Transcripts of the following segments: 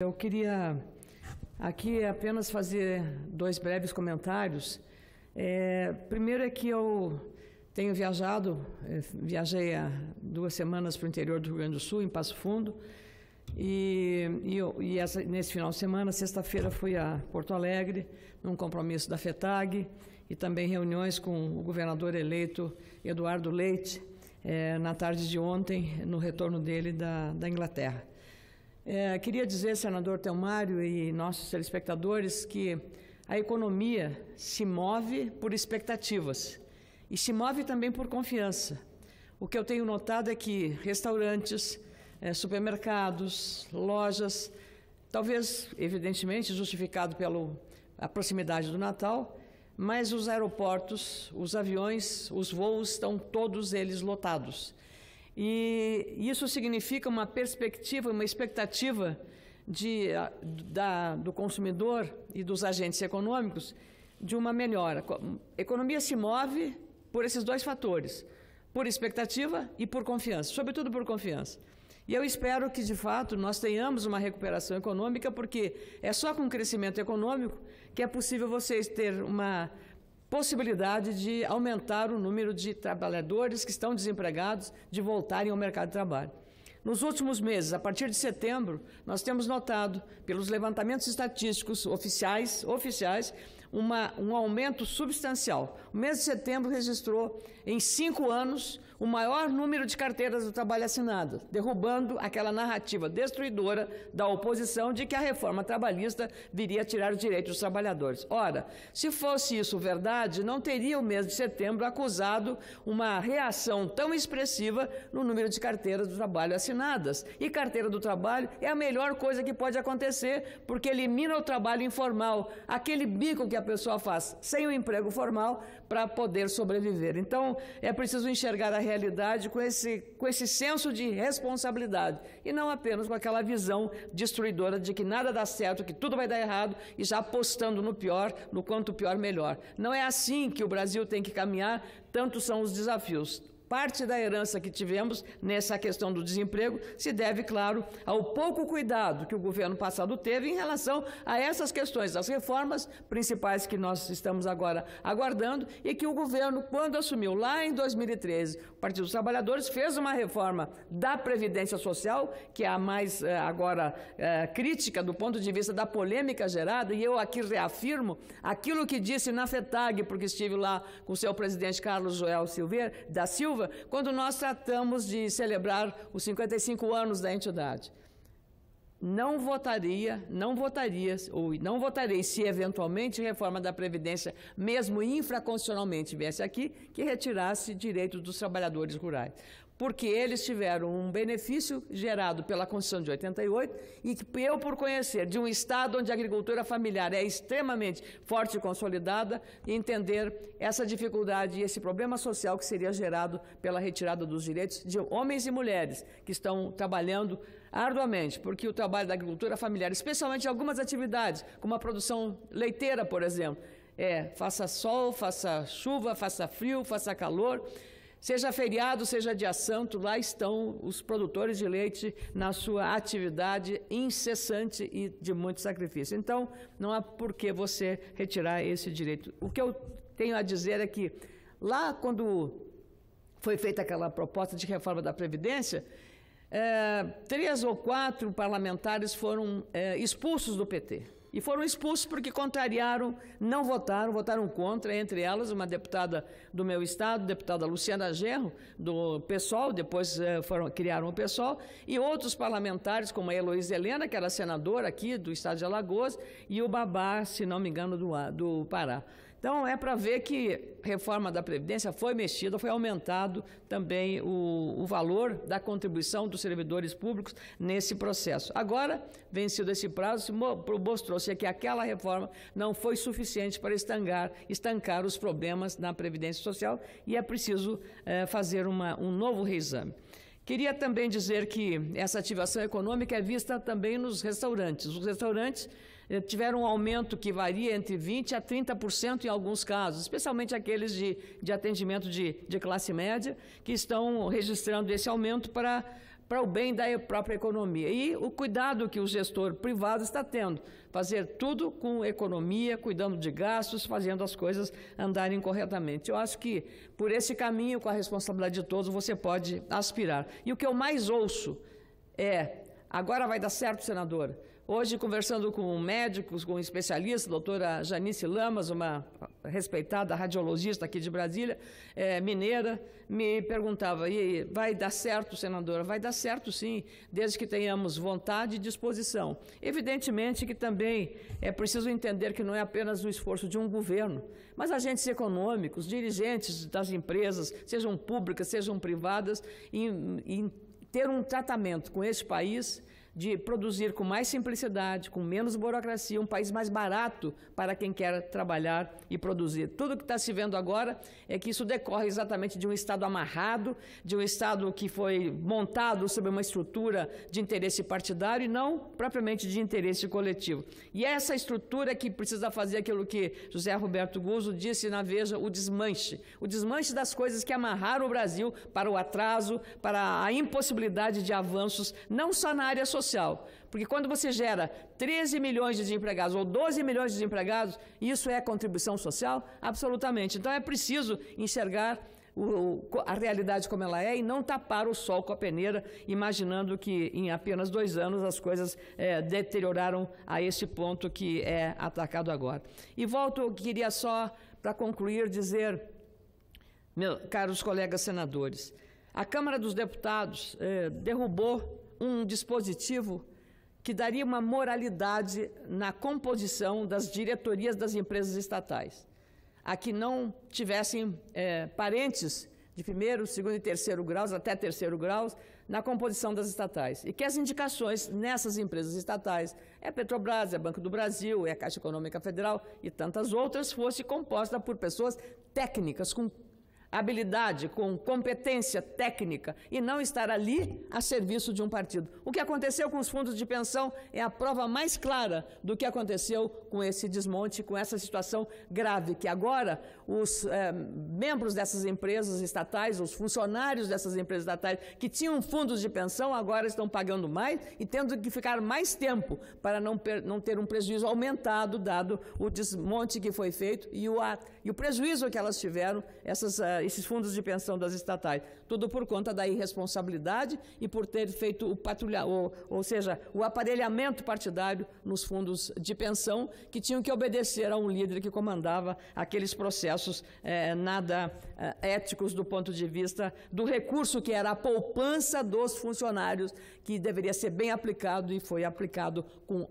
Eu queria aqui apenas fazer dois breves comentários. Primeiro é que eu tenho viajei há 2 semanas para o interior do Rio Grande do Sul, em Passo Fundo, nesse final de semana, sexta-feira, fui a Porto Alegre, num compromisso da FETAG, e também reuniões com o governador eleito Eduardo Leite, na tarde de ontem, no retorno dele da Inglaterra. Queria dizer, senador Telmário e nossos telespectadores, que a economia se move por expectativas e se move também por confiança. O que eu tenho notado é que restaurantes, supermercados, lojas, talvez, evidentemente, justificado pela proximidade do Natal, mas os aeroportos, os aviões, os voos estão todos eles lotados. E isso significa uma perspectiva, uma expectativa do consumidor e dos agentes econômicos de uma melhora. A economia se move por esses dois fatores, por expectativa e por confiança, sobretudo por confiança. E eu espero que, de fato, nós tenhamos uma recuperação econômica, porque é só com crescimento econômico que é possível vocês ter uma possibilidade de aumentar o número de trabalhadores que estão desempregados de voltarem ao mercado de trabalho. Nos últimos meses, a partir de setembro, nós temos notado, pelos levantamentos estatísticos oficiais, um aumento substancial. O mês de setembro registrou, em 5 anos, o maior número de carteiras de trabalho assinadas, derrubando aquela narrativa destruidora da oposição de que a reforma trabalhista viria a tirar os direitos dos trabalhadores. Ora, se fosse isso verdade, não teria o mês de setembro acusado uma reação tão expressiva no número de carteiras de trabalho assinadas. E carteira do trabalho é a melhor coisa que pode acontecer, porque elimina o trabalho informal, aquele bico que a pessoa faz sem o emprego formal para poder sobreviver. Então, é preciso enxergar a realidade com esse senso de responsabilidade e não apenas com aquela visão destruidora de que nada dá certo, que tudo vai dar errado e já apostando no pior, no quanto pior melhor. Não é assim que o Brasil tem que caminhar, tantos são os desafios. Parte da herança que tivemos nessa questão do desemprego se deve, claro, ao pouco cuidado que o governo passado teve em relação a essas questões, as reformas principais que nós estamos agora aguardando e que o governo, quando assumiu lá em 2013, o Partido dos Trabalhadores fez uma reforma da Previdência Social, que é a mais agora crítica do ponto de vista da polêmica gerada, e eu aqui reafirmo aquilo que disse na FETAG, porque estive lá com o seu presidente Carlos Joel da Silva, quando nós tratamos de celebrar os 55 anos da entidade. Não votarei se eventualmente reforma da Previdência, mesmo infraconstitucionalmente viesse aqui, que retirasse direitos dos trabalhadores rurais. Porque eles tiveram um benefício gerado pela Constituição de 88 e que eu, por conhecer de um estado onde a agricultura familiar é extremamente forte e consolidada, entender essa dificuldade e esse problema social que seria gerado pela retirada dos direitos de homens e mulheres que estão trabalhando arduamente, porque o trabalho da agricultura familiar, especialmente em algumas atividades, como a produção leiteira, por exemplo, faça sol, faça chuva, faça frio, faça calor, seja feriado, seja dia santo, lá estão os produtores de leite na sua atividade incessante e de muito sacrifício. Então, não há por que você retirar esse direito. O que eu tenho a dizer é que, lá quando foi feita aquela proposta de reforma da Previdência, 3 ou 4 parlamentares foram expulsos do PT. E foram expulsos porque contrariaram, não votaram contra, entre elas uma deputada do meu estado, deputada Luciana Genro, do PSOL, depois criaram o PSOL, e outros parlamentares, como a Heloísa Helena, que era senadora aqui do estado de Alagoas, e o Babá, se não me engano, do Pará. Então, é para ver que a reforma da Previdência foi mexida, foi aumentado também o valor da contribuição dos servidores públicos nesse processo. Agora, vencido esse prazo, mostrou-se que aquela reforma não foi suficiente para estancar os problemas na Previdência Social e é preciso fazer um novo reexame. Queria também dizer que essa ativação econômica é vista também nos restaurantes. Os restaurantes tiveram um aumento que varia entre 20% a 30% em alguns casos, especialmente aqueles de atendimento de classe média, que estão registrando esse aumento para para o bem da própria economia. E o cuidado que o gestor privado está tendo, fazer tudo com economia, cuidando de gastos, fazendo as coisas andarem corretamente. Eu acho que por esse caminho, com a responsabilidade de todos, você pode aspirar. E o que eu mais ouço é: agora vai dar certo, senadora? Hoje, conversando com médicos, com especialistas, a doutora Janice Lamas, uma respeitada radiologista aqui de Brasília, mineira, me perguntava: e vai dar certo, senadora? Vai dar certo, sim, desde que tenhamos vontade e disposição. Evidentemente que também é preciso entender que não é apenas o esforço de um governo, mas agentes econômicos, dirigentes das empresas, sejam públicas, sejam privadas, em ter um tratamento com esse país de produzir com mais simplicidade, com menos burocracia, um país mais barato para quem quer trabalhar e produzir. Tudo que está se vendo agora é que isso decorre exatamente de um Estado amarrado, de um Estado que foi montado sob uma estrutura de interesse partidário e não propriamente de interesse coletivo. E é essa estrutura que precisa fazer aquilo que José Roberto Guzzo disse na Veja, o desmanche das coisas que amarraram o Brasil para o atraso, para a impossibilidade de avanços, não só na área social, porque quando você gera 13 milhões de desempregados ou 12 milhões de desempregados, isso é contribuição social? Absolutamente. Então é preciso enxergar a realidade como ela é e não tapar o sol com a peneira, imaginando que em apenas 2 anos as coisas deterioraram a esse ponto que é atacado agora. E eu queria só, para concluir, dizer, meus caros colegas senadores, a Câmara dos Deputados derrubou um dispositivo que daria uma moralidade na composição das diretorias das empresas estatais, a que não tivessem parentes de primeiro, segundo e terceiro graus, até terceiro graus, na composição das estatais. E que as indicações nessas empresas estatais, Petrobras, Banco do Brasil, Caixa Econômica Federal e tantas outras, fosse composta por pessoas técnicas, com habilidade, com competência técnica, e não estar ali a serviço de um partido. O que aconteceu com os fundos de pensão é a prova mais clara do que aconteceu com esse desmonte, com essa situação grave, que agora os membros dessas empresas estatais, os funcionários dessas empresas estatais que tinham fundos de pensão, agora estão pagando mais e tendo que ficar mais tempo para não ter um prejuízo aumentado, dado o desmonte que foi feito e o prejuízo que elas tiveram, esses fundos de pensão das estatais, tudo por conta da irresponsabilidade e por ter feito ou seja, o aparelhamento partidário nos fundos de pensão, que tinham que obedecer a um líder que comandava aqueles processos nada éticos do ponto de vista do recurso que era a poupança dos funcionários, que deveria ser bem aplicado e foi aplicado com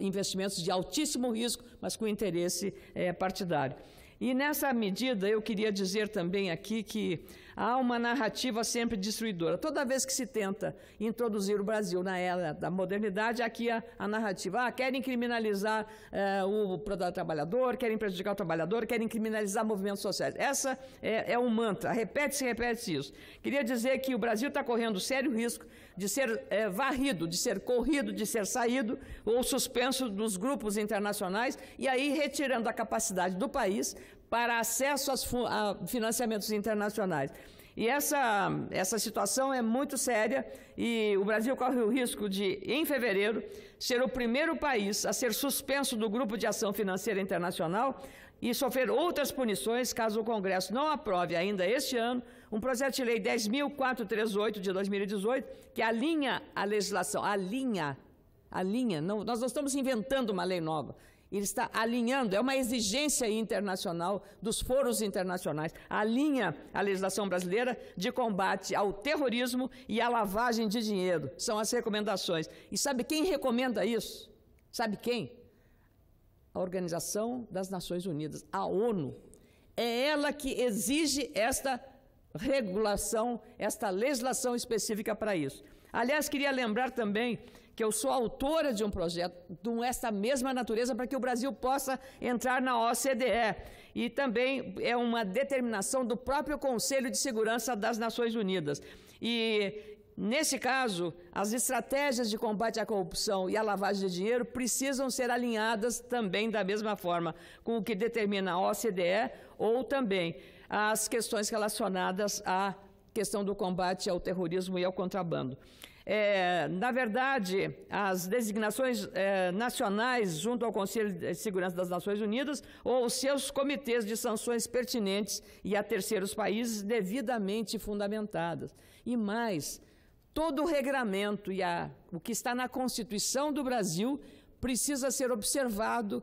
investimentos de altíssimo risco, mas com interesse partidário. E nessa medida eu queria dizer também aqui que há uma narrativa sempre destruidora. Toda vez que se tenta introduzir o Brasil na era da modernidade, aqui a narrativa, querem criminalizar o trabalhador, querem prejudicar o trabalhador, querem criminalizar movimentos sociais. Essa é um mantra, repete-se isso. Queria dizer que o Brasil está correndo sério risco de ser varrido, de ser corrido, de ser saído ou suspenso dos grupos internacionais e aí retirando a capacidade do país para acesso a financiamentos internacionais. E essa situação é muito séria e o Brasil corre o risco de, em fevereiro, ser o primeiro país a ser suspenso do Grupo de Ação Financeira Internacional e sofrer outras punições caso o Congresso não aprove ainda este ano um projeto de lei 10.438 de 2018 que alinha a legislação, nós não estamos inventando uma lei nova. Ele está alinhando, é uma exigência internacional dos foros internacionais, alinha a legislação brasileira de combate ao terrorismo e à lavagem de dinheiro. São as recomendações. E sabe quem recomenda isso? Sabe quem? A Organização das Nações Unidas, a ONU. É ela que exige esta regulação, esta legislação específica para isso. Aliás, queria lembrar também que eu sou autora de um projeto dessa mesma natureza para que o Brasil possa entrar na OCDE. E também é uma determinação do próprio Conselho de Segurança das Nações Unidas. E, nesse caso, as estratégias de combate à corrupção e à lavagem de dinheiro precisam ser alinhadas também da mesma forma com o que determina a OCDE ou também as questões relacionadas à questão do combate ao terrorismo e ao contrabando. Na verdade, as designações nacionais junto ao Conselho de Segurança das Nações Unidas ou os seus comitês de sanções pertinentes e a terceiros países devidamente fundamentadas. E mais, todo o regramento e o que está na Constituição do Brasil precisa ser observado,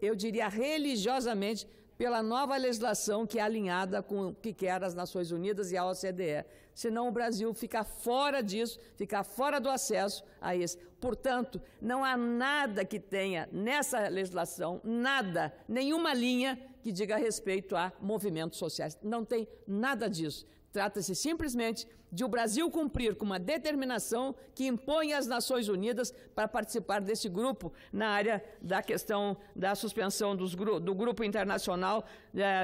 eu diria, religiosamente, pela nova legislação que é alinhada com o que quer as Nações Unidas e a OCDE. Senão o Brasil fica fora disso, fica fora do acesso a esse. Portanto, não há nada que tenha nessa legislação, nada, nenhuma linha que diga respeito a movimentos sociais. Não tem nada disso. Trata-se simplesmente de o Brasil cumprir com uma determinação que impõe às Nações Unidas para participar desse grupo na área da questão da suspensão do Grupo Internacional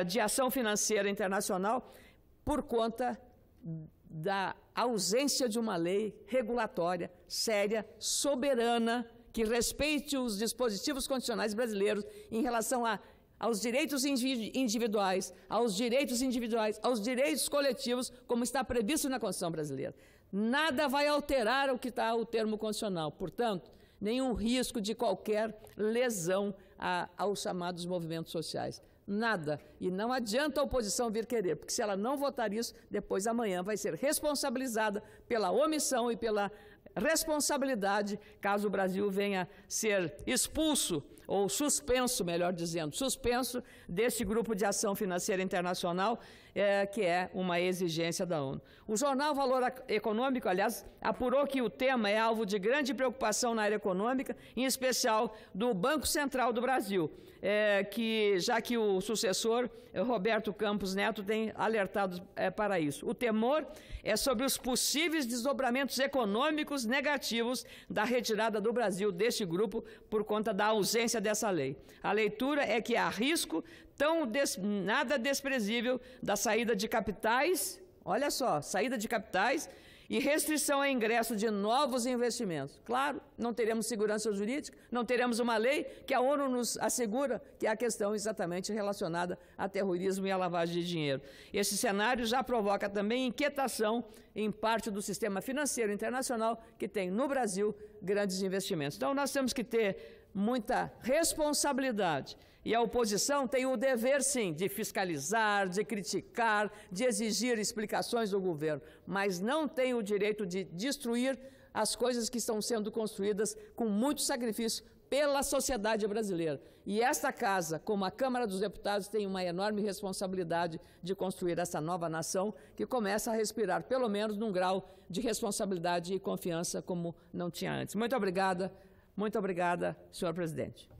de Ação Financeira Internacional por conta da ausência de uma lei regulatória, séria, soberana, que respeite os dispositivos constitucionais brasileiros em relação aos direitos individuais, aos direitos coletivos, como está previsto na Constituição brasileira. Nada vai alterar o que está o termo constitucional. Portanto, nenhum risco de qualquer lesão aos chamados movimentos sociais. Nada. E não adianta a oposição vir querer, porque se ela não votar isso, depois amanhã vai ser responsabilizada pela omissão e pela responsabilidade, caso o Brasil venha ser expulso, ou suspenso, melhor dizendo, suspenso desse grupo de ação financeira internacional, que é uma exigência da ONU. O jornal Valor Econômico, aliás, apurou que o tema é alvo de grande preocupação na área econômica, em especial do Banco Central do Brasil, já que o sucessor, Roberto Campos Neto, tem alertado para isso. O temor é sobre os possíveis desdobramentos econômicos negativos da retirada do Brasil deste grupo por conta da ausência dessa lei. A leitura é que há risco nada desprezível da saída de capitais, olha só, saída de capitais e restrição ao ingresso de novos investimentos. Claro, não teremos segurança jurídica, não teremos uma lei que a ONU nos assegura, que é a questão exatamente relacionada a terrorismo e a lavagem de dinheiro. Esse cenário já provoca também inquietação em parte do sistema financeiro internacional que tem no Brasil grandes investimentos. Então, nós temos que ter muita responsabilidade. E a oposição tem o dever, sim, de fiscalizar, de criticar, de exigir explicações do governo, mas não tem o direito de destruir as coisas que estão sendo construídas com muito sacrifício pela sociedade brasileira. E esta casa, como a Câmara dos Deputados, tem uma enorme responsabilidade de construir essa nova nação que começa a respirar, pelo menos, num grau de responsabilidade e confiança como não tinha antes. Muito obrigada, senhor presidente.